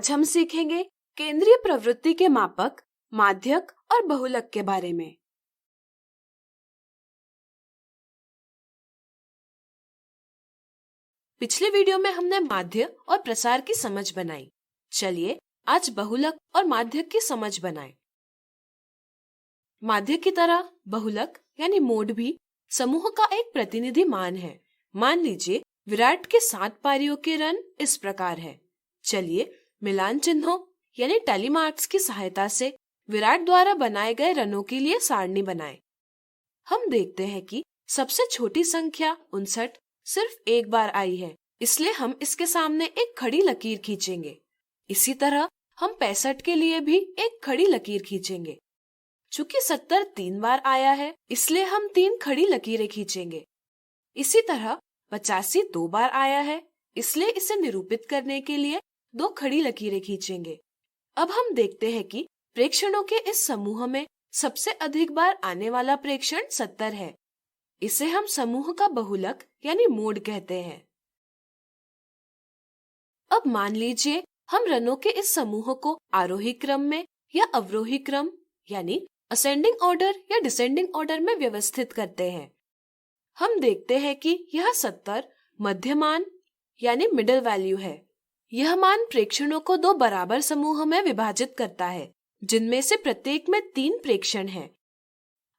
आज हम सीखेंगे केंद्रीय प्रवृत्ति के मापक, माध्यक और बहुलक के बारे में। पिछले वीडियो में हमने माध्य और प्रसार की समझ बनाई। चलिए आज बहुलक और माध्यक की समझ बनाएं। माध्य की तरह बहुलक यानी मोड भी समूह का एक प्रतिनिधि मान है। मान लीजिए विराट के 7 पारियों के रन इस प्रकार है। चलिए मिलान चिन्हों यानी टैली मार्क्स की सहायता से विराट द्वारा बनाए गए रनों के लिए सारणी बनाएं। हम देखते हैं कि सबसे छोटी संख्या 59 सिर्फ एक बार आई है, इसलिए हम इसके सामने एक खड़ी लकीर खींचेंगे। इसी तरह हम 65 के लिए भी एक खड़ी लकीर खींचेंगे। चूंकि 70 3 बार आया है, इसलिए हम 3 खड़ी लकीरें खींचेंगे। इसी तरह 85 2 बार आया है, इसलिए इसे निरूपित करने के लिए 2 खड़ी लकीरें खींचेंगे। अब हम देखते हैं कि प्रेक्षणों के इस समूह में सबसे अधिक बार आने वाला प्रेक्षण 70 है। इसे हम समूह का बहुलक यानी मोड कहते हैं। अब मान लीजिए हम रनों के इस समूह को आरोही क्रम में या अवरोही क्रम यानी असेंडिंग ऑर्डर या डिसेंडिंग ऑर्डर में व्यवस्थित करते हैं। हम देखते हैं कि यह 70 मध्यमान यानी मिडिल वैल्यू है। यह मान प्रेक्षणों को 2 बराबर समूह में विभाजित करता है, जिनमें से प्रत्येक में 3 प्रेक्षण हैं।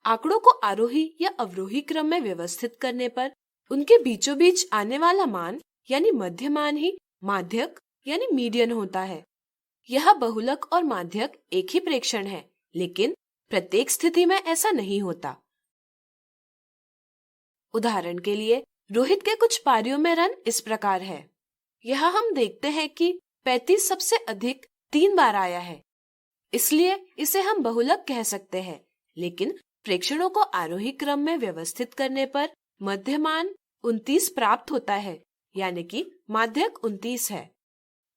आंकड़ों को आरोही या अवरोही क्रम में व्यवस्थित करने पर उनके बीचों बीच आने वाला मान यानी मध्यमान ही माध्यक यानी मीडियन होता है। यह बहुलक और माध्यक एक ही प्रेक्षण है, लेकिन प्रत्येक स्थिति में ऐसा नहीं होता। उदाहरण के लिए रोहित के कुछ पारियों में रन इस प्रकार है। यहाँ हम देखते हैं कि 35 सबसे अधिक 3 बार आया है, इसलिए इसे हम बहुलक कह सकते हैं। लेकिन प्रेक्षणों को आरोही क्रम में व्यवस्थित करने पर मध्यमान 29 प्राप्त होता है, यानी कि माध्यक 29 है।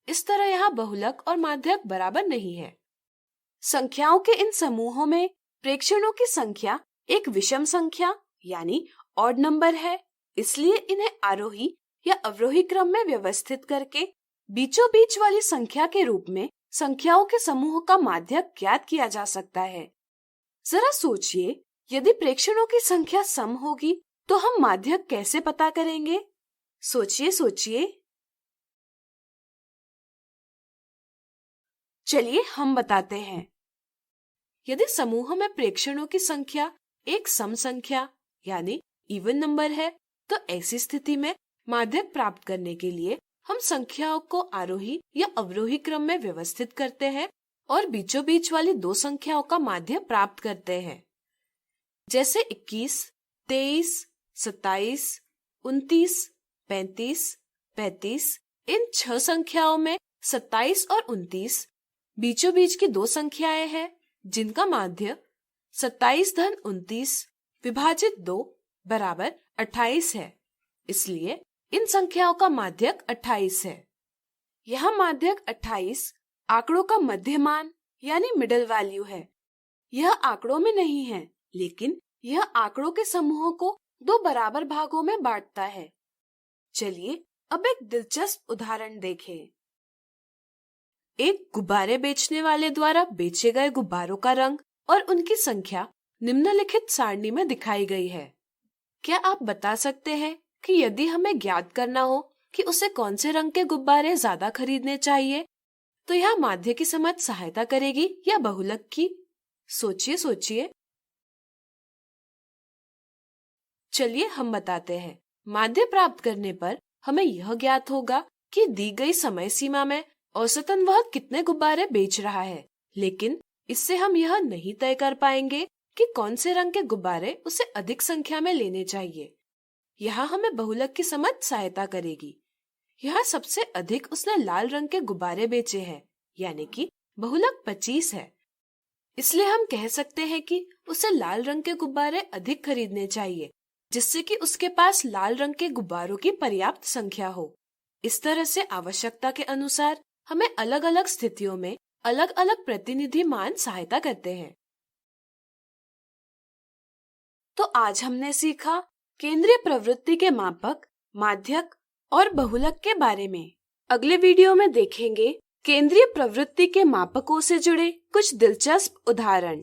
इस तरह यहाँ बहुलक और माध्यक बराबर नहीं है। संख्याओं के इन समूहों में प्रेक्षणों की संख्या एक विषम संख्या यानी ऑड नंबर है, इसलिए इन्हें आरोही या अवरोही क्रम में व्यवस्थित करके बीचों बीच वाली संख्या के रूप में संख्याओं के समूह का माध्यक ज्ञात किया जा सकता है। जरा सोचिए, यदि प्रेक्षणों की संख्या सम होगी तो हम माध्यक कैसे पता करेंगे? सोचिए। चलिए हम बताते हैं। यदि समूह में प्रेक्षणों की संख्या एक सम संख्या यानी इवन नंबर है, तो ऐसी स्थिति में माध्यक प्राप्त करने के लिए हम संख्याओं को आरोही या अवरोही क्रम में व्यवस्थित करते हैं और बीचों बीच वाली 2 संख्याओं का माध्य प्राप्त करते हैं, जैसे 21, 23, 27, 29, 35, 35। इन 6 संख्याओं में 27 और 29 बीचों बीच की 2 संख्याएं हैं, जिनका माध्य 27 धन 29 विभाजित 2 बराबर 28 है। इसलिए इन संख्याओं का माध्यक 28 है। यह माध्यक 28 आंकड़ों का मध्यमान यानी मिडिल वैल्यू है। यह आंकड़ों में नहीं है, लेकिन यह आंकड़ों के समूह को 2 बराबर भागों में बांटता है। चलिए अब एक दिलचस्प उदाहरण देखें। एक गुब्बारे बेचने वाले द्वारा बेचे गए गुब्बारों का रंग और उनकी संख्या निम्नलिखित सारणी में दिखाई गई है। क्या आप बता सकते हैं कि यदि हमें ज्ञात करना हो कि उसे कौन से रंग के गुब्बारे ज्यादा खरीदने चाहिए, तो यह माध्य की समझ सहायता करेगी या बहुलक की? सोचिए। चलिए हम बताते हैं। माध्य प्राप्त करने पर हमें यह ज्ञात होगा कि दी गई समय सीमा में औसतन वह कितने गुब्बारे बेच रहा है, लेकिन इससे हम यह नहीं तय कर पाएंगे कि कौन से रंग के गुब्बारे उसे अधिक संख्या में लेने चाहिए। यहाँ हमें बहुलक की समझ सहायता करेगी। यहाँ सबसे अधिक उसने लाल रंग के गुब्बारे बेचे हैं, यानी कि बहुलक 25 है। इसलिए हम कह सकते हैं कि उसे लाल रंग के गुब्बारे अधिक खरीदने चाहिए, जिससे कि उसके पास लाल रंग के गुब्बारों की पर्याप्त संख्या हो। इस तरह से आवश्यकता के अनुसार हमें अलग अलग स्थितियों में अलग अलग प्रतिनिधि मान सहायता करते हैं। तो आज हमने सीखा केंद्रीय प्रवृत्ति के मापक, माध्यक और बहुलक के बारे में। अगले वीडियो में देखेंगे केंद्रीय प्रवृत्ति के मापकों से जुड़े कुछ दिलचस्प उदाहरण।